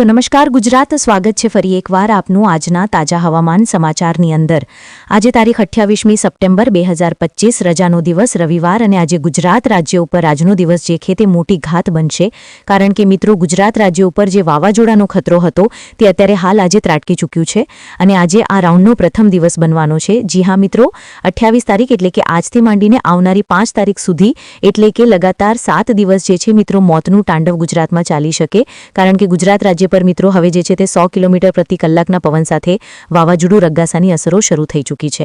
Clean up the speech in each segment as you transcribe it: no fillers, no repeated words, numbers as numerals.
તો નમસ્કાર ગુજરાત, સ્વાગત છે ફરી એકવાર આપનું આજના તાજા હવામાન સમાચારની અંદર। આજે તારીખ 28મી સપ્ટેમ્બર 2025 રજાનો દિવસ રવિવાર અને આજે ગુજરાત રાજ્ય ઉપર આજનો દિવસ જે છે તે મોટી ઘાત બનશે, કારણ કે મિત્રો ગુજરાત રાજ્ય ઉપર જે વાવાઝોડાનો ખતરો હતો તે અત્યારે હાલ આજે ત્રાટકી ચૂક્યું છે અને આજે આ રાઉન્ડનો પ્રથમ દિવસ બનવાનો છે। જી હા મિત્રો, 28 તારીખ એટલે કે આજથી માંડીને આવનારી 5 તારીખ સુધી એટલે કે લગાતાર 7 દિવસ જે છે મિત્રો મોતનું તાંડવ ગુજરાતમાં ચાલી શકે, કારણ કે ગુજરાત રાજ્ય પર મિત્રો હવે જે છે તે 100 કિલોમીટર પ્રતિ કલાકના પવન સાથે વાવાઝોડું રગ્ગાસાની અસરો શરૂ થઈ ચૂકી છે।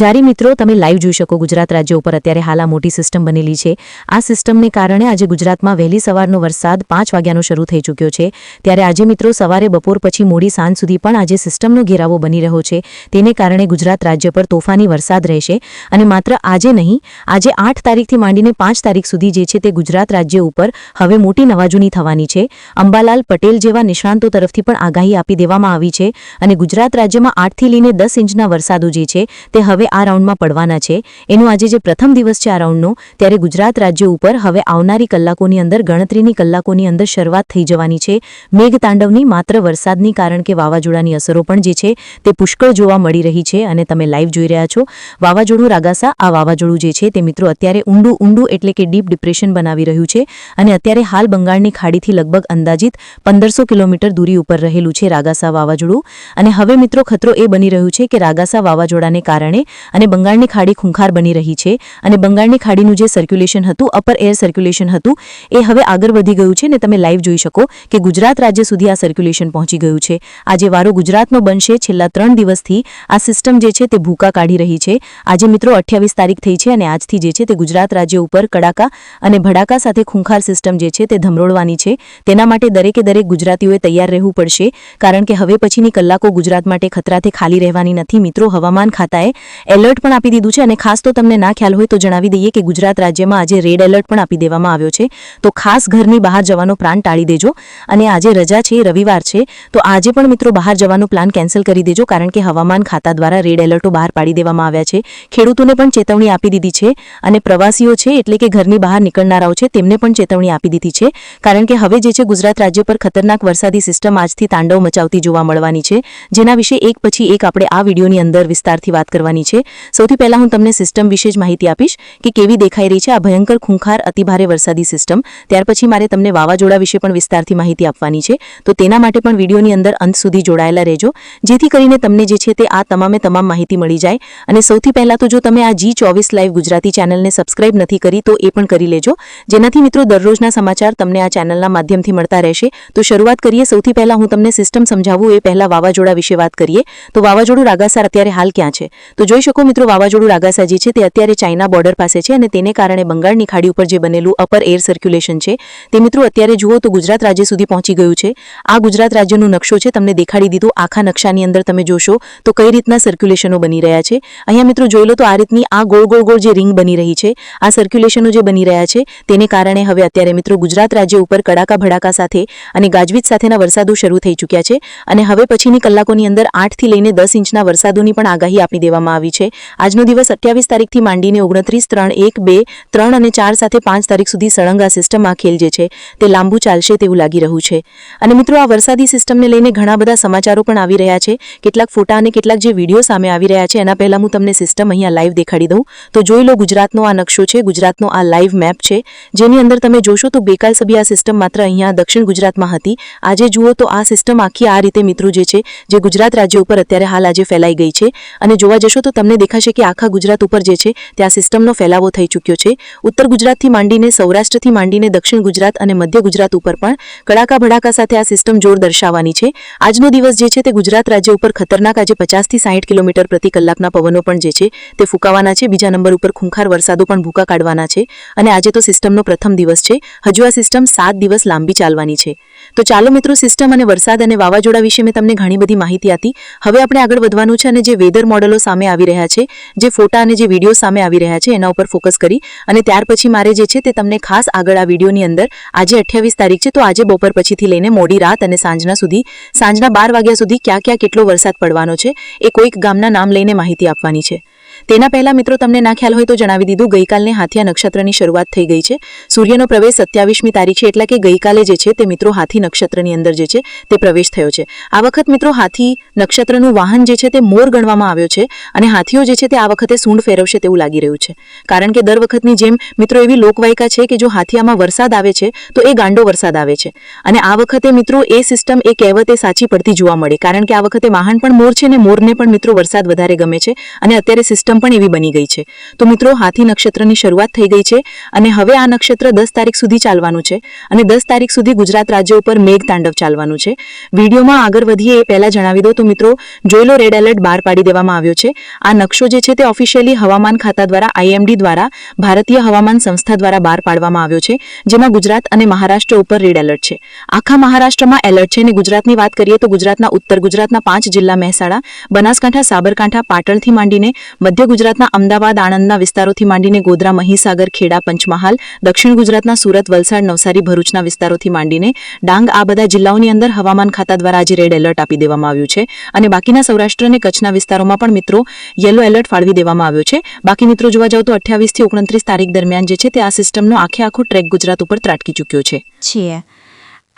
જ્યારે મિત્રો તમે લાઈવ જોઈ શકો ગુજરાત રાજ્ય ઉપર અત્યારે હાલ આ મોટી સિસ્ટમ બનેલી છે। આ સિસ્ટમને કારણે આજે ગુજરાતમાં વહેલી સવારનો વરસાદ 5 વાગ્યાનો શરૂ થઈ ચૂક્યો છે, ત્યારે આજે મિત્રો સવારે બપોર પછી મોડી સાંજ સુધી પણ આજે સિસ્ટમનો ઘેરાવો બની રહ્યો છે। તેને કારણે ગુજરાત રાજ્ય પર તોફાની વરસાદ રહેશે અને માત્ર આજે નહીં, આજે 8 તારીખથી માંડીને 5 તારીખ સુધી જે છે તે ગુજરાત રાજ્ય ઉપર હવે મોટી નવાજૂની થવાની છે। અંબાલાલ પટેલ જેવા નિષ્ણાંતો તરફથી પણ આગાહી આપી દેવામાં આવી છે અને ગુજરાત રાજ્યમાં 8 થી લઈને 10 ઇંચના વરસાદો જે છે તે હવે આ રાઉન્ડમાં પડવાના છે। એનો આજે જે પ્રથમ દિવસ છે આ રાઉન્ડનો, ત્યારે ગુજરાત રાજ્ય ઉપર હવે આવનારી કલાકોની અંદર ગણતરીની કલાકોની અંદર શરૂઆત થઈ જવાની છે મેઘતાંડવની, માત્ર વરસાદની, કારણ કે વાવાઝોડાની અસરો પણ જે છે તે પુષ્કળ જોવા મળી રહી છે અને તમે લાઈવ જોઈ રહ્યા છો વાવાઝોડું રાગાસા। આ વાવાઝોડું જે છે તે મિત્રો અત્યારે ઊંડું એટલે કે ડીપ ડિપ્રેશન બનાવી રહ્યું છે અને અત્યારે હાલ બંગાળની ખાડીથી લગભગ અંદાજિત 1500 કિલોમીટર દૂરી ઉપર રહેલું છે રાગાસા વાવાઝોડું। અને હવે મિત્રો ખતરો એ બની રહ્યું છે કે રાગાસા વાવાઝોડાને કારણે અને બંગાળની ખાડી ખૂંખાર બની રહી છે અને બંગાળની ખાડીનું જે સર્ક્યુલેશન હતું, અપર એર સર્ક્યુલેશન હતું, એ હવે આગળ વધી ગયું છે ને તમે લાઈવ જોઈ શકો કે ગુજરાત રાજ્ય સુધી આ સર્ક્યુલેશન પહોંચી ગયું છે। આજે વારો ગુજરાતનો બનશે। છેલ્લા 3 દિવસથી આ સિસ્ટમ જે છે તે ભૂકા કાઢી રહી છે। આજે મિત્રો 28 તારીખ થઈ છે અને આજથી જે છે તે ગુજરાત રાજ્ય ઉપર કડાકા અને ભડાકા સાથે ખૂંખાર સિસ્ટમ જે છે તે ધમરોળવાની છે। તેના માટે દરેકે દરેક ગુજરાતીઓએ તૈયાર રહેવું પડશે, કારણ કે હવે પછીની કલાકો ગુજરાત માટે ખતરાથી ખાલી રહેવાની નથી। મિત્રો હવામાન ખાતાએ એલર્ટ પણ આપી દીધું છે અને ખાસ તો તમને ના ખ્યાલ હોય તો જણાવી દઈએ કે ગુજરાત રાજ્યમાં આજે રેડ એલર્ટ પણ આપી દેવામાં આવ્યો છે, તો ખાસ ઘરની બહાર જવાનો પ્લાન ટાળી દેજો। અને આજે રજા છે, રવિવાર છે, તો આજે પણ મિત્રો બહાર જવાનો પ્લાન કેન્સલ કરી દેજો, કારણ કે હવામાન ખાતા દ્વારા રેડ એલર્ટો બહાર પાડી દેવામાં આવ્યા છે। ખેડૂતોને પણ ચેતવણી આપી દીધી છે અને પ્રવાસીઓ છે એટલે કે ઘરની બહાર નીકળનારાઓ છે તેમને પણ ચેતવણી આપી દીધી છે, કારણ કે હવે જે છે ગુજરાત રાજ્ય પર ખતરનાક વરસાદી સિસ્ટમ આજથી તાંડવ મચાવતી જોવા મળવાની છે, જેના વિશે એક પછી એક આપણે આ વિડીયોની અંદર વિસ્તારથી વાત કરવાની છે। સૌથી પહેલા હું તમને સિસ્ટમ વિશે જ માહિતી આપીશ કે કેવી દેખાઈ રહી છે આ ભયંકર ખૂંખાર અતિભારે વરસાદી સિસ્ટમ। ત્યાર પછી મારે તમને વાવાઝોડા વિશે પણ વિસ્તારથી માહિતી આપવાની છે, તો તેના માટે પણ વિડીયોની અંદર અંત સુધી જોડાયેલા રહેજો, જેથી કરીને તમને જે છે તે આ તમામે તમામ માહિતી મળી જાય। અને સૌથી પહેલા તો જો તમે આ G24 લાઈવ ગુજરાતી ચેનલને સબસ્ક્રાઇબ નથી કરી તો એ પણ કરી લેજો, જેનાથી મિત્રો દરરોજના સમાચાર તમને આ ચેનલના માધ્યમથી મળતા રહેશે। તો શરૂઆત કરીએ। સૌથી પહેલા હું તમને સિસ્ટમ સમજાવું એ પહેલા વાવાઝોડા વિશે વાત કરીએ તો વાવાઝોડું રાગાસા અત્યારે હાલ ક્યાં છે? તો જોઈ શકો મિત્રો વાવાઝોડું રાગાસા જે છે તે અત્યારે ચાઇના બોર્ડર પાસે છે અને તેને કારણે બંગાળની ખાડી ઉપર જે બનેલું અપર એર સર્ક્યુલેશન છે તે મિત્રો અત્યારે જુઓ તો ગુજરાત રાજ્ય સુધી પહોંચી ગયું છે। આ ગુજરાત રાજ્યનો નકશો છે, તમને દેખાડી દીધો। આખા નકશાની અંદર તમે જોશો તો કઈ રીતના સર્ક્યુલેશનો બની રહ્યા છે। અહીંયા મિત્રો જોઈ લો તો આ રીતની આ ગોળ ગોળ ગોળ જે રિંગ બની રહી છે, આ સર્ક્યુલેશનો જે બની રહ્યા છે તેને કારણે હવે અત્યારે મિત્રો ગુજરાત રાજ્ય ઉપર કડાકા ભડાકા સાથે અને ગાજવીજ સાથેના વરસાદો શરૂ થઈ ચૂક્યા છે અને હવે પછીની કલાકોની અંદર 8 થી લઈને 10 ઇંચના વરસાદોની પણ આગાહી આપી દેવામાં આવી છે। આજનો દિવસ 28 તારીખથી માંડીને 29, 3, 1, 2, 3 અને 4 સાથે 5 તારીખ સુધી સળંગ આ સિસ્ટમ આ ખેલ જે છે તે લાંબુ ચાલશે તેવું લાગી રહ્યું છે। અને મિત્રો આ વરસાદી સિસ્ટમને લઈને ઘણા બધા સમાચારો પણ આવી રહ્યા છે, કેટલાક ફોટા અને કેટલાક જે વિડીયો સામે આવી રહ્યા છે। એના પહેલા હું તમને સિસ્ટમ અહીંયા લાઈવ દેખાડી દઉં તો જોઈ લો ગુજરાતનો આ નકશો છે, ગુજરાતનો આ લાઈવ મેપ છે, જેની અંદર તમે જોશો તો બેકાલસબી આ સિસ્ટમ માત્ર અહીંયા દક્ષિણ ગુજરાતમાં હતી। આજે જુઓ તો આ સિસ્ટમ આખી આ રીતે મિત્રો જે છે જે ગુજરાત રાજ્ય ઉપર અત્યારે હાલ આજે ફેલાઈ ગઈ છે અને જોવા જશો તો તમને દેખાશે કે આખા ગુજરાત ઉપર જે છે તે આ સિસ્ટમનો ફેલાવો થઈ ચૂક્યો છે। ઉત્તર ગુજરાતથી માંડીને સૌરાષ્ટ્રથી માંડીને દક્ષિણ ગુજરાત અને મધ્ય ગુજરાત ઉપર પણ કડાકા ભડાકા સાથે આ સિસ્ટમ જોર દર્શાવવાની છે। આજનો દિવસ જે છે તે ગુજરાત રાજ્ય ઉપર ખતરનાક આજે 50 થી 60 કિલોમીટર પ્રતિ કલાકના પવનો પણ જે છે તે ફૂંકાવાના છે। બીજા નંબર ઉપર ખૂંખાર વરસાદો પણ ભૂકા કાઢવાના છે અને આજે તો સિસ્ટમનો પ્રથમ દિવસ છે, હજુ આ સિસ્ટમ 7 દિવસ લાંબી ચાલવાની છે। તો ચાલો મિત્રો સિસ્ટમ અને વરસાદ અને વાવાઝોડા વિશે મેં તમને ઘણી બધી માહિતી આપી। હવે આપણે આગળ વધવાનું છે અને જે વેધર મોડેલો સામે આવી રહ્યા છે, જે ફોટા અને જે વિડીયો સામે આવી રહ્યા છે એના ઉપર ફોકસ કરી અને ત્યાર પછી મારે જે છે તે તમને ખાસ આગળ આ વિડીયોની અંદર આજે 28 તારીખ છે તો આજે બપોર પછીથી લઈને મોડી રાત અને સાંજના 12 વાગ્યા સુધી ક્યાં ક્યાં કેટલો વરસાદ પડવાનો છે એ કોઈક ગામના નામ લઈને માહિતી આપવાની છે। તેના પહેલા મિત્રો તમને ના ખ્યાલ હોય તો જણાવી દીધું, ગઈકાલને હાથિયા નક્ષત્રની શરૂઆત થઈ ગઈ છે. સૂર્યનો પ્રવેશ 27મી તારીખ છે, એટલે કે ગઈકાલે જે છે તે મિત્રો હાથી નક્ષત્રની અંદર જે છે તે પ્રવેશ થયો છે. આ વખત મિત્રો હાથી નક્ષત્રનું વાહન જે છે તે મોર ગણવામાં આવ્યો છે અને હાથીઓ જે છે તે આ વખતે સૂંઢ ફેરવશે તેવું લાગી રહ્યું છે. કારણ કે દર વખતની જેમ મિત્રો એવી લોકવાયકા છે કે જો હાથીયામાં વરસાદ આવે છે તો એ ગાંડો વરસાદ આવે છે, અને આ વખતે મિત્રો એ સિસ્ટમ એ કહેવત એ સાચી પડતી જોવા મળે. કારણ કે આ વખતે વાહન પણ મોર છે ને મોરને પણ મિત્રો વરસાદ વધારે ગમે છે અને અત્યારે સિસ્ટમ પણ એવી બની ગઈ છે. તો મિત્રો હાથી નક્ષત્રની શરૂઆત થઈ ગઈ છે અને હવે આ નક્ષત્ર 10 તારીખ સુધી ચાલવાનું છે અને 10 તારીખ સુધી ગુજરાત રાજ્ય ઉપર મેઘ તાંડવ ચાલવાનું છે. વિડીયોમાં આગળ વધીએ એ પહેલા જણાવી દો તો મિત્રો જોઈ લો, રેડ એલર્ટ બહાર પાડી દેવામાં આવ્યો છે. આ નકશો જે છે તે ઓફિશિયલી હવામાન ખાતા દ્વારા IMD દ્વારા ભારતીય હવામાન સંસ્થા દ્વારા બહાર પાડવામાં આવ્યો છે, જેમાં ગુજરાત અને મહારાષ્ટ્ર ઉપર રેડ એલર્ટ છે. આખા મહારાષ્ટ્રમાં એલર્ટ છે અને ગુજરાતની વાત કરીએ તો ગુજરાતના ઉત્તર ગુજરાતના 5 જિલ્લા મહેસાણા, બનાસકાંઠા, સાબરકાંઠા, પાટણથી માંડીને મધ્ય ગુજરાતના અમદાવાદ, આણંદના વિસ્તારોથી માંડીને ગોધરા, મહીસાગર, ખેડા, પંચમહાલ, દક્ષિણ ગુજરાતના સુરત, વલસાડ, નવસારી, ભરૂચના વિસ્તારોથી માંડીને ડાંગ, આ બધા જિલ્લાઓની અંદર હવામાન ખાતા દ્વારા આજે રેડ એલર્ટ આપી દેવામાં આવ્યું છે અને બાકીના સૌરાષ્ટ્ર અને કચ્છના વિસ્તારોમાં પણ મિત્રો યલો એલર્ટ ફાળવી દેવામાં આવ્યો છે. બાકી મિત્રો જોવા જાવ તો 28 થી 29 તારીખ દરમિયાન જે છે તે આ સિસ્ટમનો આખો ટ્રેક ગુજરાત ઉપર ત્રાટકી ચૂક્યો છે.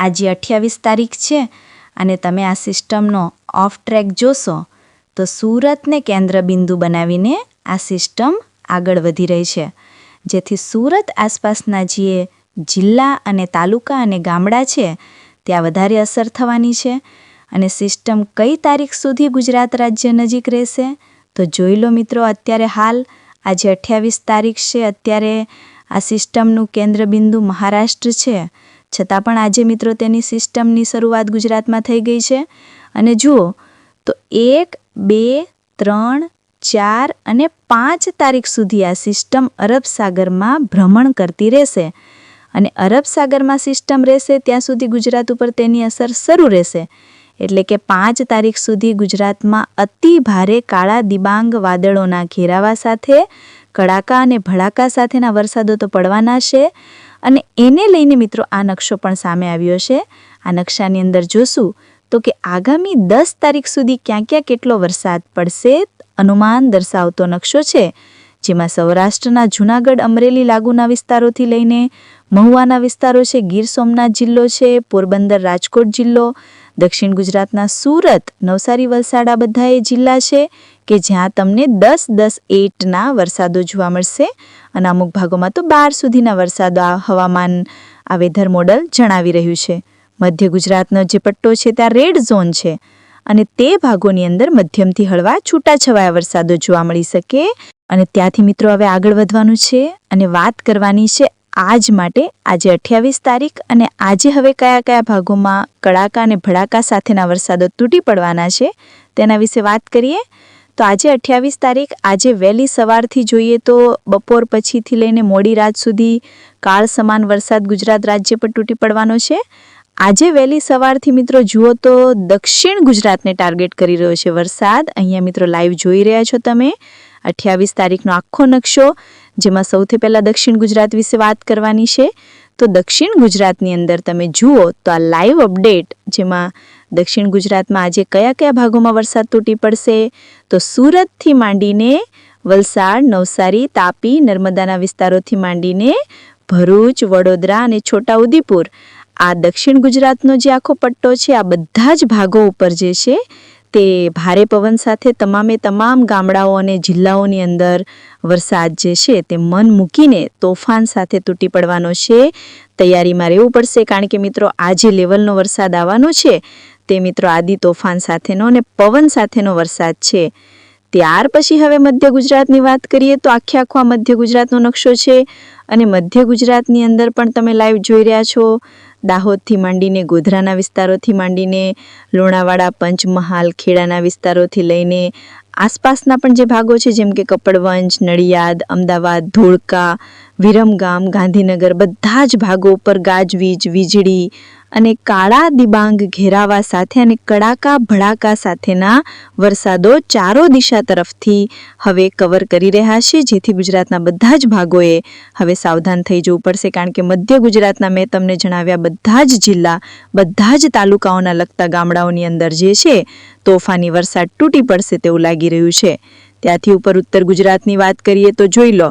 આજે 28 તારીખ છે અને તમે આ સિસ્ટમનો ઓફ ટ્રેક જોશો તો સુરતને કેન્દ્ર બિંદુ બનાવીને આ સિસ્ટમ આગળ વધી રહી છે, જેથી સુરત આસપાસના જે જિલ્લા અને તાલુકા અને ગામડા છે ત્યાં વધારે અસર થવાની છે. અને સિસ્ટમ કઈ તારીખ સુધી ગુજરાત રાજ્ય નજીક રહેશે તો જોઈ લો મિત્રો. અત્યારે હાલ આજે 28 તારીખ છે, અત્યારે આ સિસ્ટમનું કેન્દ્રબિંદુ મહારાષ્ટ્ર છે, છતાં પણ આજે મિત્રો તેની સિસ્ટમની શરૂઆત ગુજરાતમાં થઈ ગઈ છે. અને જુઓ તો 1, 2, 3, 4 અને 5 તારીખ સુધી આ સિસ્ટમ અરબ સાગરમાં ભ્રમણ કરતી રહેશે અને અરબ સાગરમાં સિસ્ટમ રહેશે ત્યાં સુધી ગુજરાત ઉપર તેની અસર શરૂ રહેશે. એટલે કે 5 તારીખ સુધી ગુજરાતમાં અતિ ભારે કાળા દિબાંગ વાદળોના ઘેરાવા સાથે કડાકા અને ભડાકા સાથેના વરસાદો તો પડવાના છે. અને એને લઈને મિત્રો આ નકશો પણ સામે આવ્યો છે. આ નકશાની અંદર જોશું તો કે આગામી 10 તારીખ સુધી ક્યાં ક્યાં કેટલો વરસાદ પડશે અનુમાન દર્શાવતો નકશો છે, જેમાં સૌરાષ્ટ્રના જૂનાગઢ, અમરેલી લાગુના વિસ્તારોથી લઈને મહુવાના વિસ્તારો છે, ગીર સોમનાથ જિલ્લો છે, પોરબંદર, રાજકોટ જિલ્લો, દક્ષિણ ગુજરાતના સુરત, નવસારી, વલસાડ આ બધા એ જિલ્લા છે કે જ્યાં તમને 10-10-8ના વરસાદો જોવા મળશે અને અમુક ભાગોમાં તો 12 સુધીના વરસાદો આ હવામાન આ વેધર મોડલ જણાવી રહ્યું છે. મધ્ય ગુજરાતનો જે પટ્ટો છે ત્યાં રેડ ઝોન છે અને તે ભાગોની અંદર મધ્યમથી હળવા છૂટાછવાયા વરસાદો જોવા મળી શકે. અને ત્યાંથી મિત્રો હવે આગળ વધવાનું છે અને વાત કરવાની છે આજ માટે. આજે 28 તારીખ અને આજે હવે કયા કયા ભાગોમાં કડાકા અને ભડાકા સાથેના વરસાદો તૂટી પડવાના છે તેના વિશે વાત કરીએ. તો આજે 28 તારીખ આજે વહેલી સવારથી જોઈએ તો બપોર પછીથી લઈને મોડી રાત સુધી કાળ સમાન વરસાદ ગુજરાત રાજ્ય પર તૂટી પડવાનો છે. આજે વહેલી સવારથી મિત્રો જુઓ તો દક્ષિણ ગુજરાતને ટાર્ગેટ કરી રહ્યો છે વરસાદ. અહીંયા મિત્રો લાઈવ જોઈ રહ્યા છો તમે 28 તારીખનો આખો નકશો, જેમાં સૌથી પહેલાં દક્ષિણ ગુજરાત વિશે વાત કરવાની છે. તો દક્ષિણ ગુજરાતની અંદર તમે જુઓ તો આ લાઈવ અપડેટ, જેમાં દક્ષિણ ગુજરાતમાં આજે કયા કયા ભાગોમાં વરસાદ તૂટી પડશે તો સુરતથી માંડીને વલસાડ, નવસારી, તાપી, નર્મદાના વિસ્તારોથી માંડીને ભરૂચ, વડોદરા અને છોટાઉદેપુર, આ દક્ષિણ ગુજરાતનો જે આખો પટ્ટો છે આ બધા જ ભાગો ઉપર જે છે તે ભારે પવન સાથે તમામ ગામડાઓ અને જિલ્લાઓની અંદર વરસાદ જે છે તે મન મૂકીને તોફાન સાથે તૂટી પડવાનો છે. તૈયારીમાં રહેવું પડશે, કારણ કે મિત્રો આ જે લેવલનો વરસાદ આવવાનો છે તે મિત્રો આદિ તોફાન સાથેનો અને પવન સાથેનો વરસાદ છે. ત્યાર પછી હવે મધ્ય ગુજરાતની વાત કરીએ તો આખો આ મધ્ય ગુજરાતનો નકશો છે અને મધ્ય ગુજરાતની અંદર પણ તમે લાઈવ જોઈ રહ્યા છો. દાહોદથી માંડીને ગોધરાના વિસ્તારોથી માંડીને લુણાવાડા, પંચમહાલ, ખેડાના વિસ્તારોથી લઈને આસપાસના પણ જે ભાગો છે જેમ કે કપડવંજ, નડિયાદ, અમદાવાદ, ધોળકા, વિરમગામ, ગાંધીનગર, બધા જ ભાગો ઉપર ગાજવીજ, વીજળી અને કાળા દિબાંગ ઘેરાવા સાથે અને કડાકા ભડાકા સાથેના વરસાદો ચારો દિશા તરફથી હવે કવર કરી રહ્યા છે, જેથી ગુજરાતના બધા જ ભાગોએ હવે સાવધાન થઈ જવું પડશે. કારણ કે મધ્ય ગુજરાતના મેં તમને જણાવ્યા બધા જ જિલ્લા, બધા જ તાલુકાઓના લગતા ગામડાઓની અંદર જે છે તોફાની વરસાદ તૂટી પડશે તેવું લાગી રહ્યું છે. ત્યાંથી ઉપર ઉત્તર ગુજરાતની વાત કરીએ તો જોઈ લો,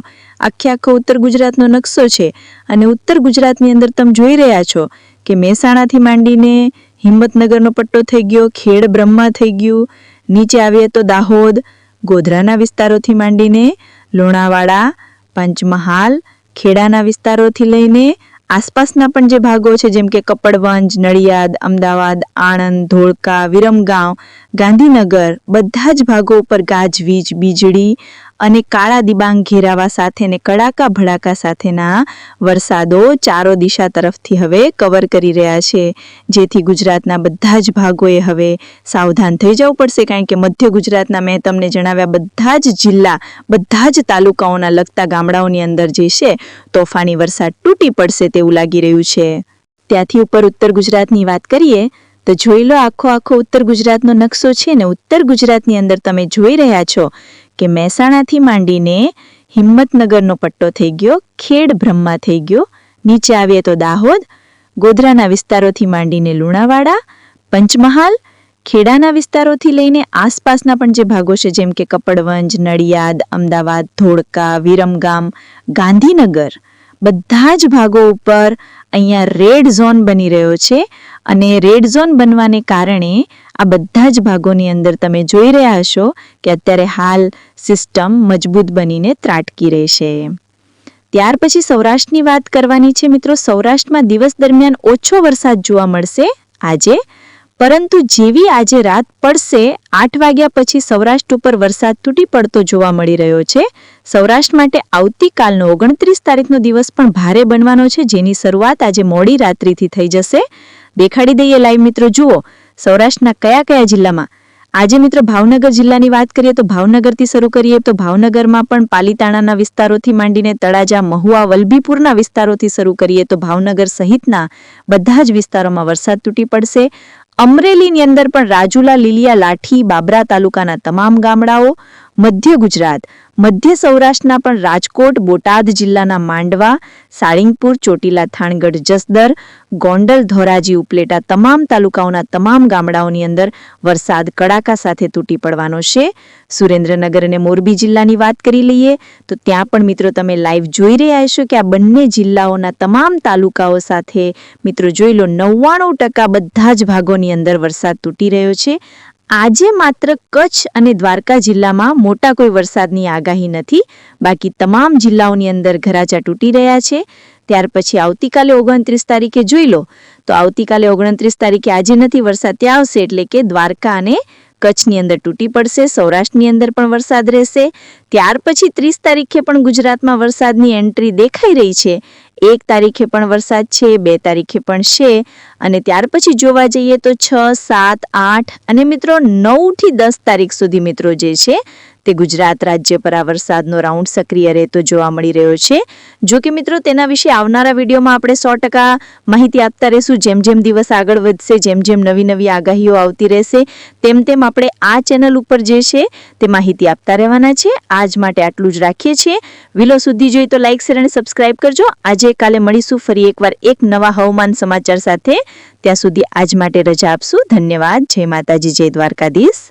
આખો ઉત્તર ગુજરાતનો નકશો છે અને ઉત્તર ગુજરાતની અંદર તમે જોઈ રહ્યા છો કે મહેસાણાથી માંડીને હિંમતનગરનો પટ્ટો થઈ ગયો, ખેડ બ્રહ્મા થઈ ગયું, નીચે આવીએ તો દાહોદ, ગોધરાના વિસ્તારોથી માંડીને લુણાવાડા, પંચમહાલ, ખેડાના વિસ્તારોથી લઈને આસપાસના પણ જે ભાગો છે જેમ કે કપડવંજ, નડિયાદ, અમદાવાદ, આણંદ, ધોળકા, વિરમગામ, ગાંધીનગર, બધા જ ભાગો ઉપર ગાજવીજ, વીજળી અને કાળા દિબાંગ ઘેરાવા સાથે ને કડાકા ભડાકા સાથેના વરસાદો ચારો દિશા તરફથી હવે કવર કરી રહ્યા છે, જેથી ગુજરાતના બધા જ ભાગોએ હવે સાવધાન થઈ જવું પડશે, કારણ કે મધ્ય ગુજરાતના મેં તમને જણાવ્યા બધા જ જિલ્લા, બધા જ તાલુકાઓના લગતા ગામડાઓની અંદર જે છે તોફાની વરસાદ તૂટી પડશે તેવું લાગી રહ્યું છે. ત્યાંથી ઉપર ઉત્તર ગુજરાતની વાત કરીએ તો જોઈ લો, આખો ઉત્તર ગુજરાતનો નકશો છે ને ઉત્તર ગુજરાતની અંદર તમે જોઈ રહ્યા છો કે મહેસાણાથી માંડીને હિંમતનગરનો પટ્ટો થઈ ગયો, ખેડ બ્રહ્મા થઈ ગયો, નીચે આવીએ તો દાહોદ, ગોધરાના વિસ્તારોથી માંડીને લુણાવાડા, પંચમહાલ, ખેડાના વિસ્તારોથી લઈને આસપાસના પણ જે ભાગો છે જેમ કે કપડવંજ, નડિયાદ, અમદાવાદ, ધોળકા, વિરમગામ, ગાંધીનગર, બધા જ ભાગો ઉપર અહીંયા રેડ ઝોન બની રહ્યો છે અને રેડ ઝોન બનવાને કારણે આ બધા જ ભાગોની અંદર તમે જોઈ રહ્યા હશો કે અત્યારે હાલ સિસ્ટમ મજબૂત બનીને ત્રાટકી રહેશે. ત્યાર પછી સૌરાષ્ટ્રની વાત કરવાની છે મિત્રો. સૌરાષ્ટ્રમાં દિવસ દરમિયાન ઓછો વરસાદ જોવા મળશે આજે, પરંતુ જેવી આજે રાત પડશે 8 વાગ્યા પછી સૌરાષ્ટ્ર ઉપર વરસાદ તૂટી પડતો જોવા મળી રહ્યો છે. સૌરાષ્ટ્ર માટે આવતીકાલનો 29 તારીખનો દિવસ પણ ભારે બનવાનો છે, જેની શરૂઆત આજે મોડી રાત્રિથી થઈ જશે. દેખાડી દઈએ લાઈવ મિત્રો, જુઓ સૌરાષ્ટ્રના કયા જિલ્લામાં. આજે મિત્રો ભાવનગર જિલ્લાની વાત કરીએ તો ભાવનગરથી શરૂ કરીએ તો ભાવનગરમાં પણ પાલીતાણાના વિસ્તારોથી માંડીને તળાજા, મહુવા, વલભીપુરના વિસ્તારોથી શરૂ કરીએ તો ભાવનગર સહિતના બધા જ વિસ્તારોમાં વરસાદ તૂટી પડશે. અમરેલીની અંદર પણ રાજુલા, લીલિયા, લાઠી, બાબરા તાલુકાના તમામ ગામડાઓ, મધ્ય ગુજરાત, મધ્ય સૌરાષ્ટ્રના પણ રાજકોટ, બોટાદ જિલ્લાના માંડવા, સાળીંગપુર, ચોટીલા, થાણગઢ, જસદર, ગોંડલ, ધોરાજી, ઉપલેટા તમામ તાલુકાઓના તમામ ગામડાઓની અંદર વરસાદ કડાકા સાથે તૂટી પડવાનો છે. સુરેન્દ્રનગર અને મોરબી જિલ્લાની વાત કરી લઈએ તો ત્યાં પણ મિત્રો તમે લાઈવ જોઈ રહ્યા હશો કે આ બંને જિલ્લાઓના તમામ તાલુકાઓ સાથે મિત્રો જોઈ લો 99% બધા જ ભાગોની અંદર વરસાદ તૂટી રહ્યો છે. આજે માત્ર કચ્છ અને દ્વારકા જિલ્લામાં મોટા કોઈ વરસાદની આગાહી નથી, બાકી તમામ જિલ્લાઓની અંદર ઘરાજા તૂટી રહ્યા છે. ત્યાર પછી આવતીકાલે 29 તારીખે જોઈ લો તો આવતીકાલે 29 તારીખે આજે નથી, વરસાદ ત્યાં આવશે એટલે કે દ્વારકા અને કચ્છની અંદર તૂટી પડશે. સૌરાષ્ટ્રની અંદર પણ વરસાદ રહેશે. ત્યાર પછી 30 તારીખે પણ ગુજરાતમાં વરસાદની એન્ટ્રી દેખાઈ રહી છે. 1 તારીખે પણ વરસાદ છે, 2 તારીખે પણ છે અને ત્યાર પછી જોવા જઈએ તો 6, 7, 8 અને મિત્રો 9 થી 10 તારીખ સુધી મિત્રો જે છે તે ગુજરાત રાજ્ય પર આ વરસાદનો રાઉન્ડ સક્રિય રહેતો જોવા મળી રહ્યો છે. જો કે મિત્રો તેના વિશે આવનારા વિડીયોમાં આપણે 100% માહિતી આપતા રહીશું. જેમ દિવસ આગળ વધશે, જેમ નવી આગાહીઓ આવતી રહેશે, તેમ આપણે આ ચેનલ ઉપર જે છે તે માહિતી આપતા રહેવાના છે. આજ માટે આટલું જ રાખીએ છીએ. વિડીયો સુધી જોઈ તો લાઈક, શેર અને સબસ્ક્રાઇબ કરજો. આજે કાલે મળીશું ફરી એકવાર એક નવા હવામાન સમાચાર સાથે. ત્યાં સુધી આજ માટે રજા આપશું. ધન્યવાદ. જય માતાજી, જય દ્વારકાધીશ.